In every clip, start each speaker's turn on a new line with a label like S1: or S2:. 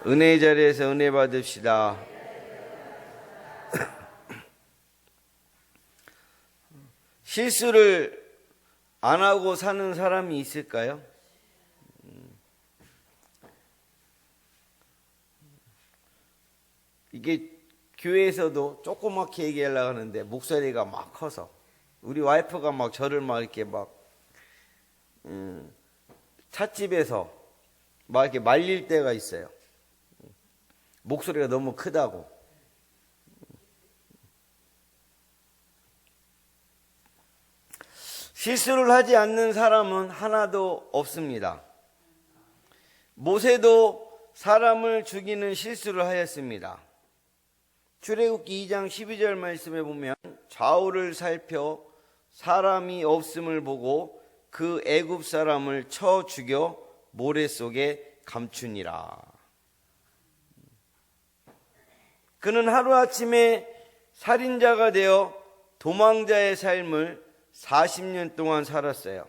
S1: 은혜의 자리에서 은혜 받읍시다. 실수를 안 하고 사는 사람이 있을까요? 이게 교회에서도 조그맣게 얘기하려고 하는데 목소리가 막 커서 우리 와이프가 막 저를 막 이렇게 막 찻집에서 막 이렇게 말릴 때가 있어요. 목소리가 너무 크다고. 실수를 하지 않는 사람은 하나도 없습니다. 모세도 사람을 죽이는 실수를 하였습니다. 출애굽기 2장 12절 말씀에 보면 좌우를 살펴 사람이 없음을 보고 그 애굽 사람을 쳐 죽여 모래 속에 감추니라. 그는 하루아침에 살인자가 되어 도망자의 삶을 40년 동안 살았어요.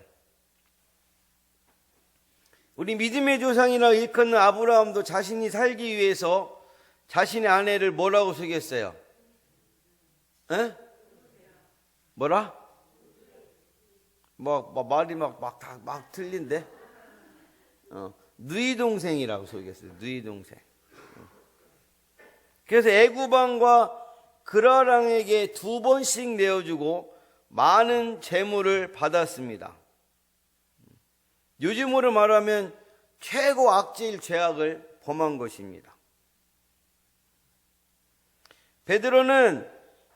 S1: 우리 믿음의 조상이라 일컫는 아브라함도 자신이 살기 위해서 자신의 아내를 뭐라고 속였어요? 에? 뭐라? 말이 막 틀린데? 누이 동생이라고 속였어요. 누이 동생. 그래서 애굽 왕과 그라랑에게 2번씩 내어주고 많은 재물을 받았습니다. 요즘으로 말하면 최고 악질 죄악을 범한 것입니다. 베드로는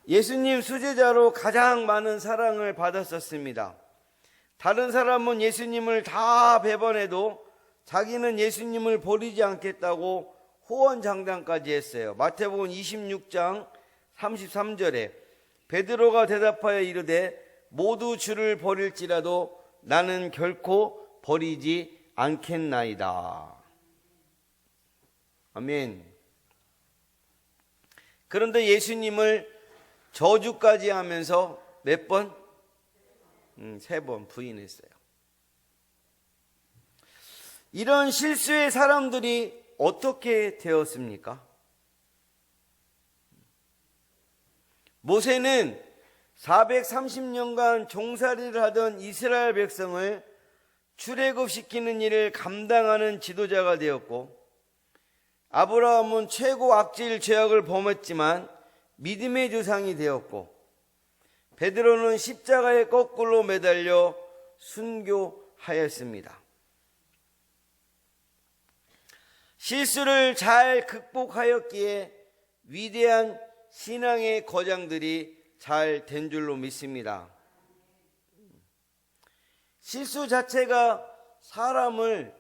S1: 예수님 수제자로 가장 많은 사랑을 받았었습니다. 다른 사람은 예수님을 다 배반해도 자기는 예수님을 버리지 않겠다고 호언장담까지 했어요. 마태복음 26장 33절에 베드로가 대답하여 이르되 모두 주를 버릴지라도 나는 결코 버리지 않겠나이다. 아멘. 그런데 예수님을 저주까지 하면서 몇 번? 3번 부인했어요. 이런 실수의 사람들이 어떻게 되었습니까? 모세는 430년간 종살이를 하던 이스라엘 백성을 출애굽시키는 일을 감당하는 지도자가 되었고, 아브라함은 최고 악질 죄악을 범했지만 믿음의 조상이 되었고, 베드로는 십자가에 거꾸로 매달려 순교하였습니다. 실수를 잘 극복하였기에 위대한 신앙의 거장들이 잘 된 줄로 믿습니다. 실수 자체가 사람을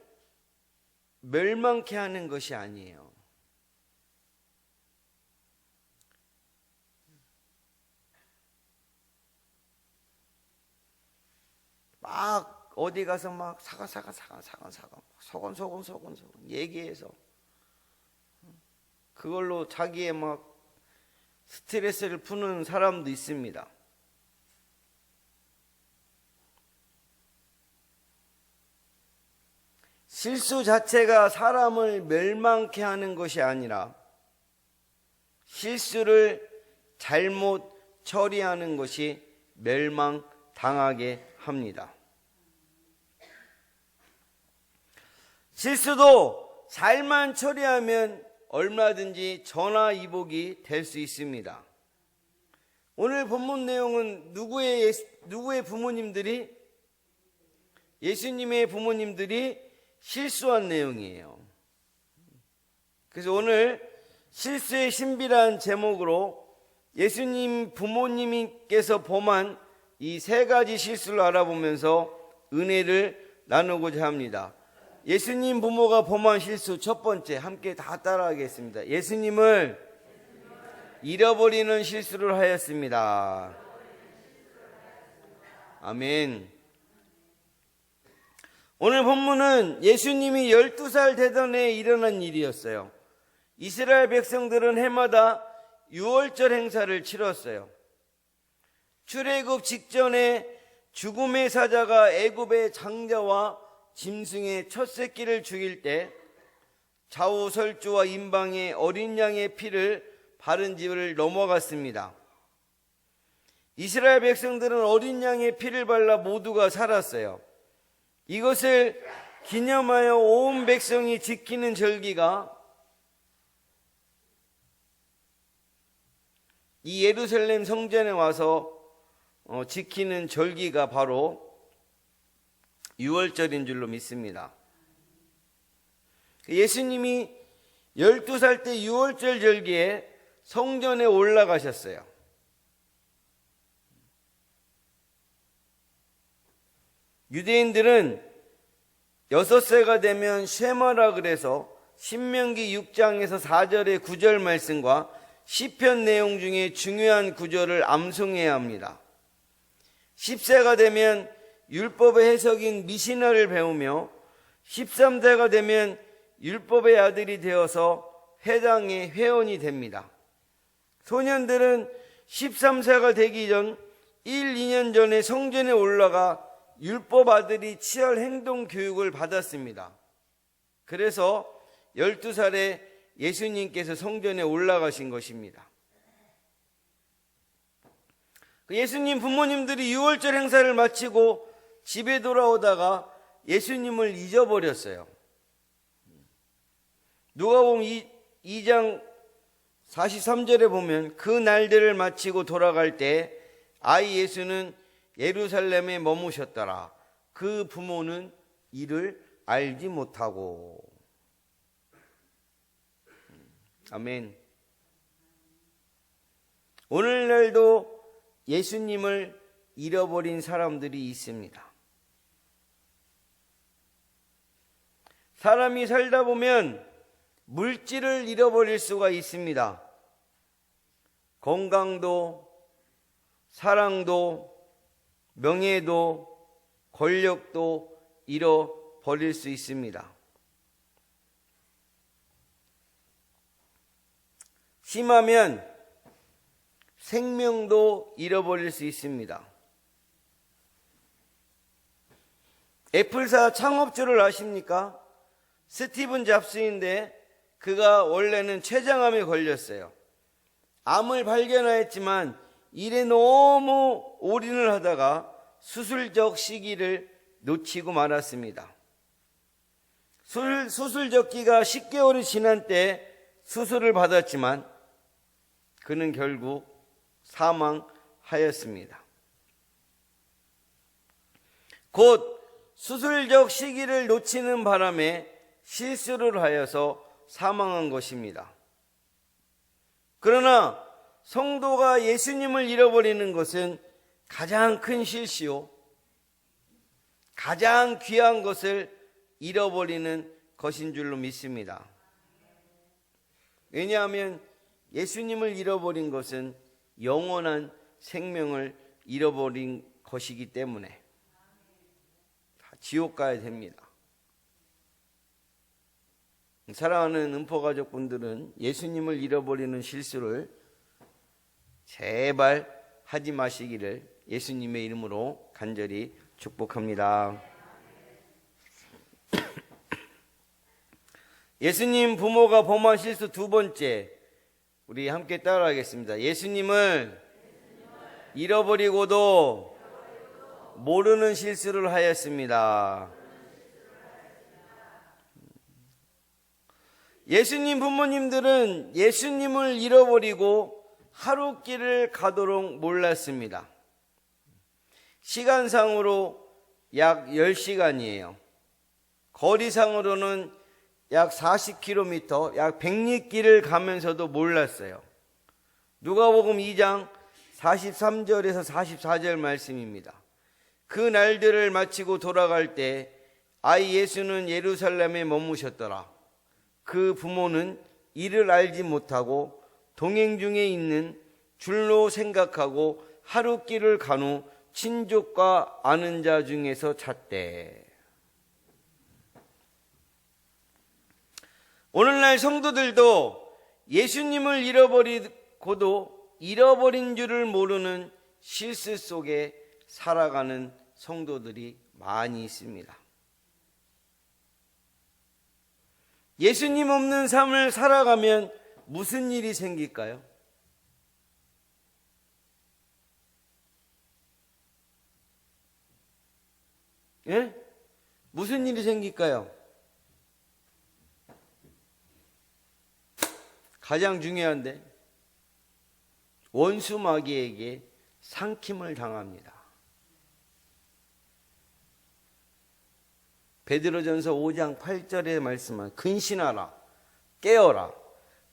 S1: 멸망케 하는 것이 아니에요. 막 어디 가서 막 소곤소곤 얘기해서 그걸로 자기의 막 스트레스를 푸는 사람도 있습니다. 실수 자체가 사람을 멸망케 하는 것이 아니라 실수를 잘못 처리하는 것이 멸망당하게 합니다. 실수도 잘만 처리하면 얼마든지 전화위복이 될 수 있습니다. 오늘 본문 내용은 누구의 부모님들이? 예수님의 부모님들이 실수한 내용이에요. 그래서 오늘 실수의 신비란 제목으로 예수님 부모님께서 범한 이 3가지 실수를 알아보면서 은혜를 나누고자 합니다. 예수님 부모가 범한 실수 첫 번째, 함께 다 따라하겠습니다. 예수님을 잃어버리는 실수를 하였습니다. 아멘. 오늘 본문은 예수님이 12살 되던 해에 일어난 일이었어요. 이스라엘 백성들은 해마다 유월절 행사를 치렀어요. 출애굽 직전에 죽음의 사자가 애굽의 장자와 짐승의 첫 새끼를 죽일 때 좌우 설주와 임방에 어린 양의 피를 바른 집을 넘어갔습니다. 이스라엘 백성들은 어린 양의 피를 발라 모두가 살았어요. 이것을 기념하여 온 백성이 지키는 절기가 이 예루살렘 성전에 와서 지키는 절기가 바로 유월절인 줄로 믿습니다. 예수님이 12살 때 유월절 절기에 성전에 올라가셨어요. 유대인들은 6세가 되면 쉐마라 그래서 신명기 6장에서 4절의 9절 말씀과 시편 내용 중에 중요한 구절을 암송해야 합니다. 10세가 되면 율법의 해석인 미시나를 배우며 13세가 되면 율법의 아들이 되어서 회당의 회원이 됩니다. 소년들은 13세가 되기 전 1, 2년 전에 성전에 올라가 율법 아들이 치열 행동 교육을 받았습니다. 그래서 12살에 예수님께서 성전에 올라가신 것입니다. 예수님 부모님들이 유월절 행사를 마치고 집에 돌아오다가 예수님을 잊어버렸어요. 누가복음 2장 43절에 보면 그 날들을 마치고 돌아갈 때 아이 예수는 예루살렘에 머무셨더라. 그 부모는 이를 알지 못하고. 아멘. 오늘날도 예수님을 잃어버린 사람들이 있습니다. 사람이 살다 보면 물질을 잃어버릴 수가 있습니다. 건강도, 사랑도, 명예도, 권력도 잃어버릴 수 있습니다. 심하면 생명도 잃어버릴 수 있습니다. 애플사 창업주를 아십니까? 스티븐 잡스인데 그가 원래는 췌장암에 걸렸어요. 암을 발견하였지만 일에 너무 올인을 하다가 수술적 시기를 놓치고 말았습니다. 수술적 기가 10개월이 지난 때 수술을 받았지만 그는 결국 사망하였습니다. 곧 수술적 시기를 놓치는 바람에 실수를 하여서 사망한 것입니다. 그러나 성도가 예수님을 잃어버리는 것은 가장 큰 실수요, 가장 귀한 것을 잃어버리는 것인 줄로 믿습니다. 왜냐하면 예수님을 잃어버린 것은 영원한 생명을 잃어버린 것이기 때문에 다 지옥 가야 됩니다. 사랑하는 음포가족분들은 예수님을 잃어버리는 실수를 제발 하지 마시기를 예수님의 이름으로 간절히 축복합니다. 예수님 부모가 범한 실수 두 번째, 우리 함께 따라하겠습니다. 예수님을 잃어버리고도 모르는 실수를 하였습니다. 예수님 부모님들은 예수님을 잃어버리고 하루길을 가도록 몰랐습니다. 시간상으로 약 10시간이에요. 거리상으로는 약 40km, 약 100리길을 가면서도 몰랐어요. 누가복음 2장 43절에서 44절 말씀입니다. 그 날들을 마치고 돌아갈 때 아이 예수는 예루살렘에 머무셨더라. 그 부모는 이를 알지 못하고 동행 중에 있는 줄로 생각하고 하루길을 간 후 친족과 아는 자 중에서 찾되. 오늘날 성도들도 예수님을 잃어버리고도 잃어버린 줄을 모르는 실수 속에 살아가는 성도들이 많이 있습니다. 예수님 없는 삶을 살아가면 무슨 일이 생길까요? 예? 무슨 일이 생길까요? 가장 중요한데, 원수 마귀에게 상킴을 당합니다. 베드로전서 5장 8절에 말씀한 근신하라, 깨어라,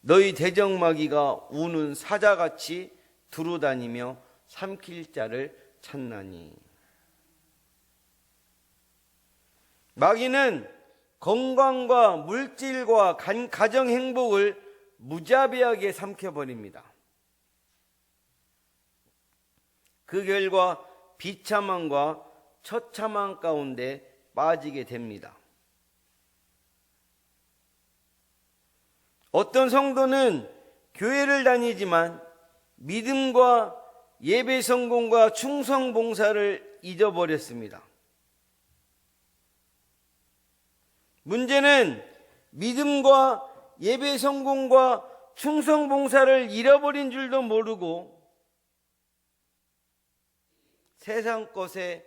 S1: 너희 대적마귀가 우는 사자같이 두루다니며 삼킬 자를 찾나니. 마귀는 건강과 물질과 가정 행복을 무자비하게 삼켜버립니다. 그 결과 비참함과 처참함 가운데 빠지게 됩니다. 어떤 성도는 교회를 다니지만 믿음과 예배 성공과 충성 봉사를 잊어버렸습니다. 문제는 믿음과 예배 성공과 충성 봉사를 잃어버린 줄도 모르고 세상 것에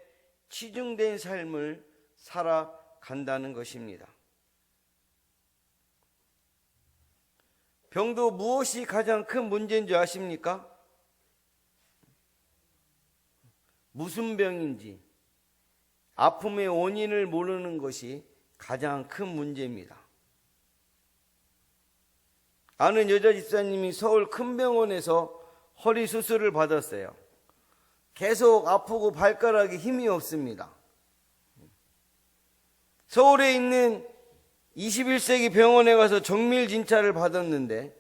S1: 치중된 삶을 살아간다는 것입니다. 병도 무엇이 가장 큰 문제인 줄 아십니까? 무슨 병인지 아픔의 원인을 모르는 것이 가장 큰 문제입니다. 아는 여자 집사님이 서울 큰 병원에서 허리 수술을 받았어요. 계속 아프고 발가락에 힘이 없습니다. 서울에 있는 21세기 병원에 가서 정밀 진찰을 받았는데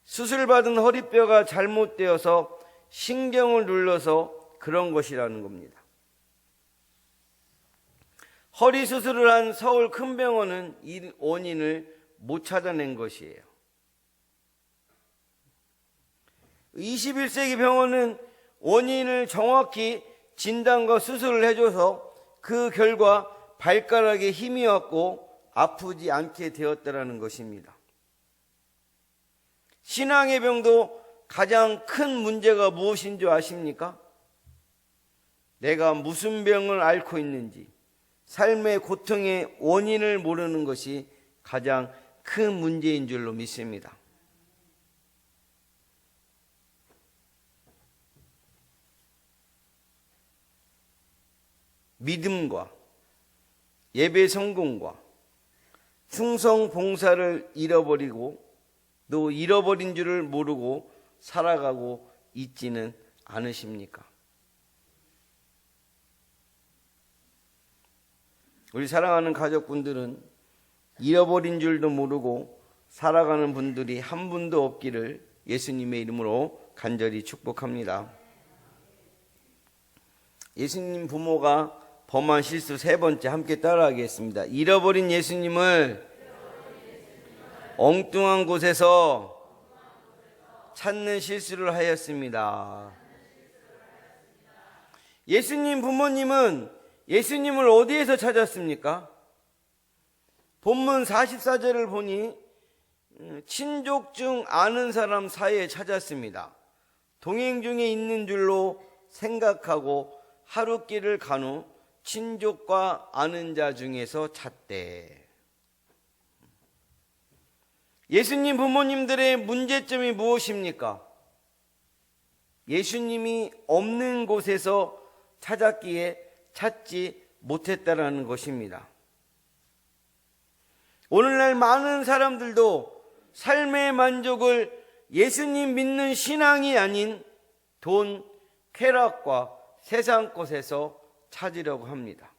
S1: 수술받은 허리뼈가 잘못되어서 신경을 눌러서 그런 것이라는 겁니다. 허리 수술을 한 서울 큰 병원은 이 원인을 못 찾아낸 것이에요. 21세기 병원은 원인을 정확히 진단과 수술을 해줘서 그 결과 발가락에 힘이 왔고 아프지 않게 되었다는 것입니다. 신앙의 병도 가장 큰 문제가 무엇인 줄 아십니까? 내가 무슨 병을 앓고 있는지, 삶의 고통의 원인을 모르는 것이 가장 큰 문제인 줄로 믿습니다. 믿음과 예배 성공과 충성 봉사를 잃어버리고 또 잃어버린 줄을 모르고 살아가고 있지는 않으십니까? 우리 사랑하는 가족분들은 잃어버린 줄도 모르고 살아가는 분들이 한 분도 없기를 예수님의 이름으로 간절히 축복합니다. 예수님 부모가 범한 실수 세 번째 함께 따라하겠습니다. 잃어버린 예수님을 엉뚱한 곳에서 찾는 실수를 하였습니다. 예수님 부모님은 예수님을 어디에서 찾았습니까? 본문 44절을 보니 친족 중 아는 사람 사이에 찾았습니다. 동행 중에 있는 줄로 생각하고 하루길을 간 후 친족과 아는 자 중에서 찾되. 예수님 부모님들의 문제점이 무엇입니까? 예수님이 없는 곳에서 찾았기에 찾지 못했다라는 것입니다. 오늘날 많은 사람들도 삶의 만족을 예수님 믿는 신앙이 아닌 돈, 쾌락과 세상 것에서 찾으려고 합니다.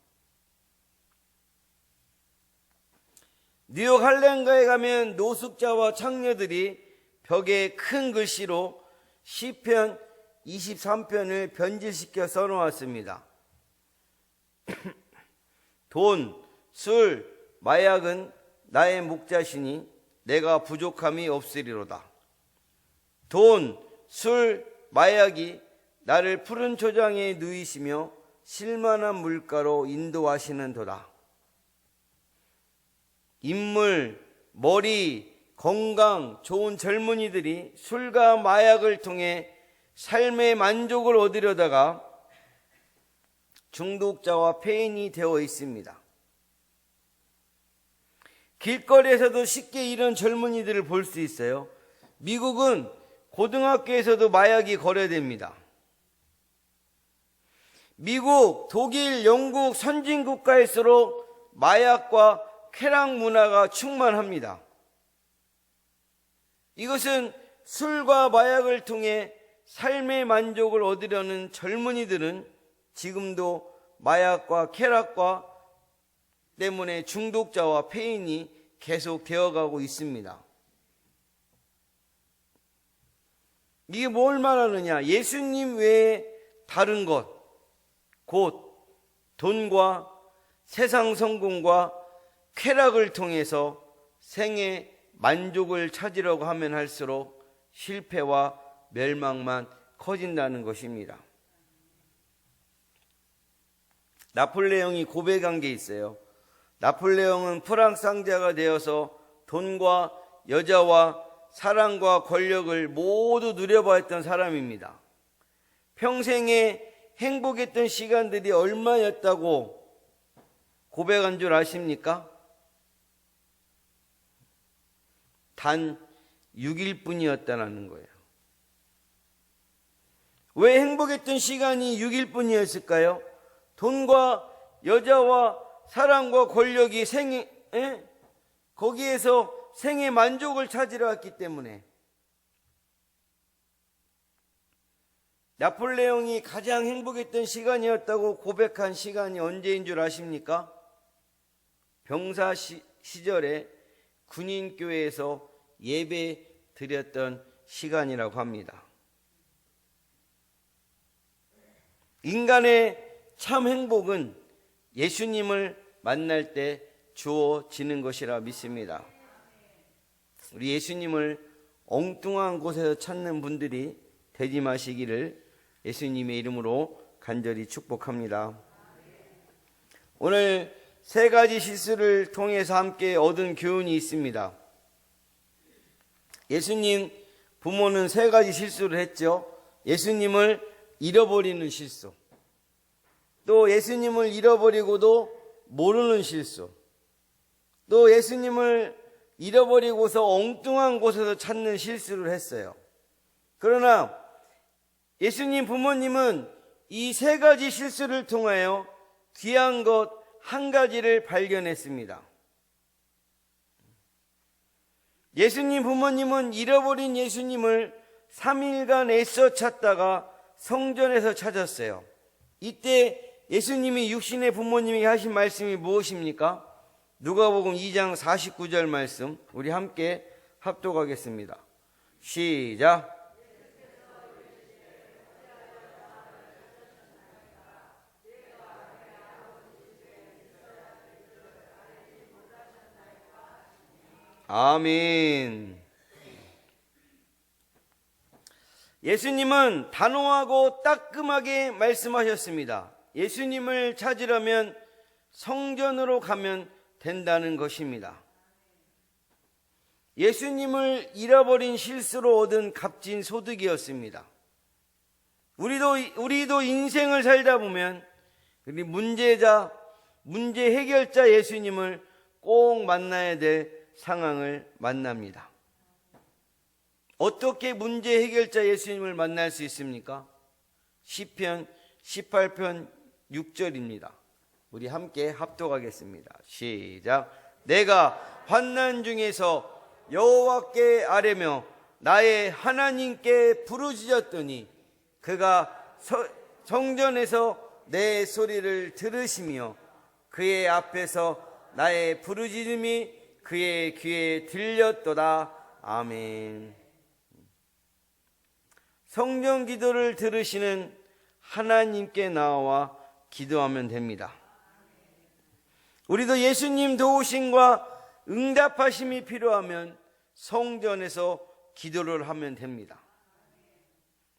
S1: 뉴욕 할렘가에 가면 노숙자와 창녀들이 벽에 큰 글씨로 시편 23편을 변질시켜 써놓았습니다. 돈, 술, 마약은 나의 목자시니 내가 부족함이 없으리로다. 돈, 술, 마약이 나를 푸른 초장에 누이시며 실만한 물가로 인도하시는 도다. 인물, 머리, 건강 좋은 젊은이들이 술과 마약을 통해 삶의 만족을 얻으려다가 중독자와 폐인이 되어 있습니다. 길거리에서도 쉽게 이런 젊은이들을 볼 수 있어요. 미국은 고등학교에서도 마약이 거래됩니다. 미국, 독일, 영국 선진 국가일수록 마약과 쾌락 문화가 충만합니다. 이것은 술과 마약을 통해 삶의 만족을 얻으려는 젊은이들은 지금도 마약과 쾌락과 때문에 중독자와 폐인이 계속 되어가고 있습니다. 이게 뭘 말하느냐? 예수님 외에 다른 것, 곧 돈과 세상 성공과 쾌락을 통해서 생의 만족을 찾으려고 하면 할수록 실패와 멸망만 커진다는 것입니다. 나폴레옹이 고백한 게 있어요. 나폴레옹은 프랑스 황제가 되어서 돈과 여자와 사랑과 권력을 모두 누려보았던 사람입니다. 평생에 행복했던 시간들이 얼마였다고 고백한 줄 아십니까? 단 6일 뿐이었다는 거예요. 왜 행복했던 시간이 6일 뿐이었을까요? 돈과 여자와 사랑과 권력이 거기에서 생의 만족을 찾으러 왔기 때문에. 나폴레옹이 가장 행복했던 시간이었다고 고백한 시간이 언제인 줄 아십니까? 병사 시절에 군인교회에서 예배 드렸던 시간이라고 합니다. 인간의 참 행복은 예수님을 만날 때 주어지는 것이라 믿습니다. 우리 예수님을 엉뚱한 곳에서 찾는 분들이 되지 마시기를 예수님의 이름으로 간절히 축복합니다. 오늘 세 가지 실수를 통해서 함께 얻은 교훈이 있습니다. 예수님 부모는 세 가지 실수를 했죠. 예수님을 잃어버리는 실수, 또 예수님을 잃어버리고도 모르는 실수, 또 예수님을 잃어버리고서 엉뚱한 곳에서 찾는 실수를 했어요. 그러나 예수님 부모님은 이 세 가지 실수를 통하여 귀한 것 한 가지를 발견했습니다. 예수님 부모님은 잃어버린 예수님을 3일간 애써 찾다가 성전에서 찾았어요. 이때 예수님이 육신의 부모님에게 하신 말씀이 무엇입니까? 누가복음 2장 49절 말씀, 우리 함께 합독하겠습니다. 시작. 아멘. 예수님은 단호하고 따끔하게 말씀하셨습니다. 예수님을 찾으려면 성전으로 가면 된다는 것입니다. 예수님을 잃어버린 실수로 얻은 값진 소득이었습니다. 우리도 인생을 살다 보면 우리 문제 해결자 예수님을 꼭 만나야 될 상황을 만납니다. 어떻게 문제 해결자 예수님을 만날 수 있습니까? 시편 18편 6절입니다. 우리 함께 합독하겠습니다. 시작. 내가 환난 중에서 여호와께 아뢰며 나의 하나님께 부르짖었더니 그가 성전에서 내 소리를 들으시며 그의 앞에서 나의 부르짖음이 그의 귀에 들렸도다. 아멘. 성전 기도를 들으시는 하나님께 나와 기도하면 됩니다. 우리도 예수님 도우심과 응답하심이 필요하면 성전에서 기도를 하면 됩니다.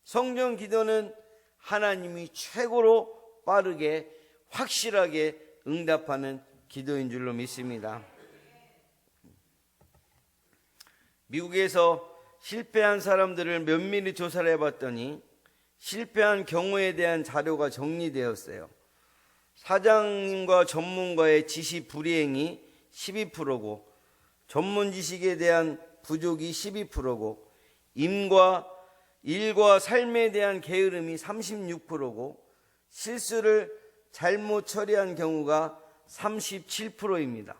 S1: 성전 기도는 하나님이 최고로 빠르게 확실하게 응답하는 기도인 줄로 믿습니다. 미국에서 실패한 사람들을 면밀히 조사를 해봤더니 실패한 경우에 대한 자료가 정리되었어요. 사장님과 전문가의 지시 불이행이 12%고 전문 지식에 대한 부족이 12%고 일과 삶에 대한 게으름이 36%고 실수를 잘못 처리한 경우가 37%입니다.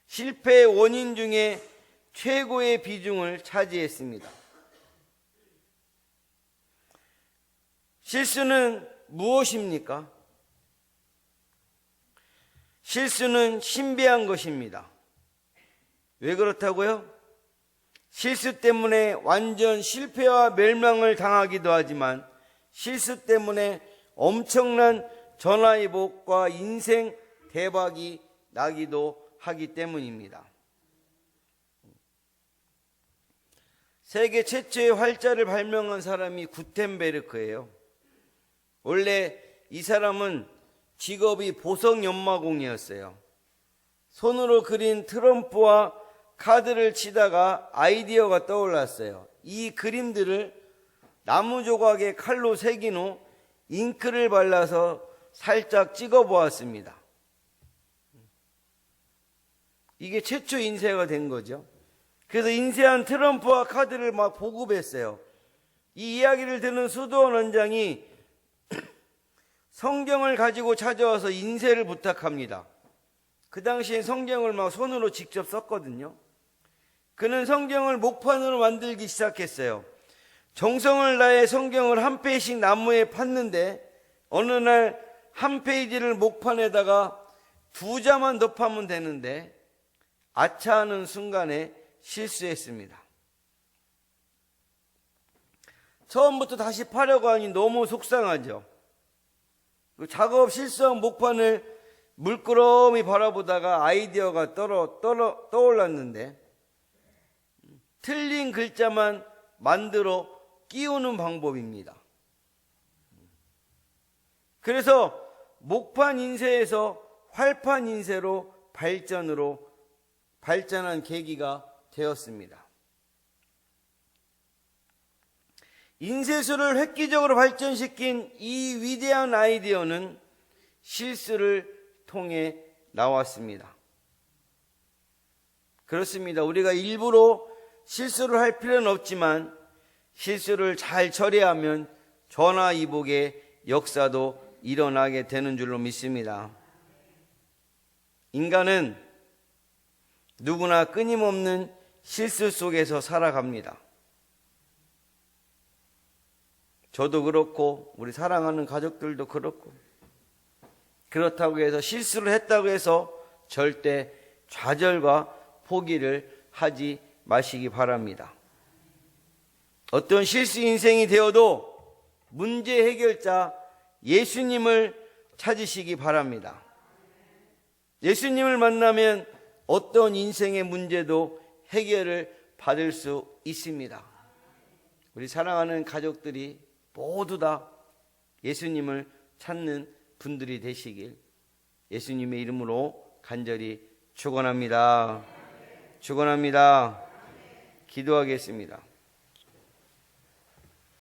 S1: 실패의 원인 중에 최고의 비중을 차지했습니다. 실수는 무엇입니까? 실수는 신비한 것입니다. 왜 그렇다고요? 실수 때문에 완전 실패와 멸망을 당하기도 하지만 실수 때문에 엄청난 전화위복과 인생 대박이 나기도 하기 때문입니다. 세계 최초의 활자를 발명한 사람이 구텐베르크예요. 원래 이 사람은 직업이 보석 연마공이었어요. 손으로 그린 트럼프와 카드를 치다가 아이디어가 떠올랐어요. 이 그림들을 나무 조각에 칼로 새긴 후 잉크를 발라서 살짝 찍어 보았습니다. 이게 최초 인쇄가 된 거죠. 그래서 인쇄한 트럼프와 카드를 막 보급했어요. 이 이야기를 듣는 수도원 원장이 성경을 가지고 찾아와서 인쇄를 부탁합니다. 그 당시에 성경을 막 손으로 직접 썼거든요. 그는 성경을 목판으로 만들기 시작했어요. 정성을 다해 성경을 한 페이지씩 나무에 팠는데 어느 날 한 페이지를 목판에다가 2자만 더 파면 되는데 아차하는 순간에 실수했습니다. 처음부터 다시 파려고 하니 너무 속상하죠. 그 작업 실수한 목판을 물끄러미 바라보다가 아이디어가 떠올랐는데 틀린 글자만 만들어 끼우는 방법입니다. 그래서 목판 인쇄에서 활판 인쇄로 발전한 계기가 되었습니다. 인쇄술을 획기적으로 발전시킨 이 위대한 아이디어는 실수를 통해 나왔습니다. 그렇습니다. 우리가 일부러 실수를 할 필요는 없지만 실수를 잘 처리하면 전화위복의 역사도 일어나게 되는 줄로 믿습니다. 인간은 누구나 끊임없는 실수 속에서 살아갑니다. 저도 그렇고 우리 사랑하는 가족들도 그렇고 그렇다고 해서 실수를 했다고 해서 절대 좌절과 포기를 하지 마시기 바랍니다. 어떤 실수 인생이 되어도 문제 해결자 예수님을 찾으시기 바랍니다. 예수님을 만나면 어떤 인생의 문제도 해결을 받을 수 있습니다. 우리 사랑하는 가족들이 모두 다 예수님을 찾는 분들이 되시길 예수님의 이름으로 간절히 축원합니다. 축원합니다. 기도하겠습니다.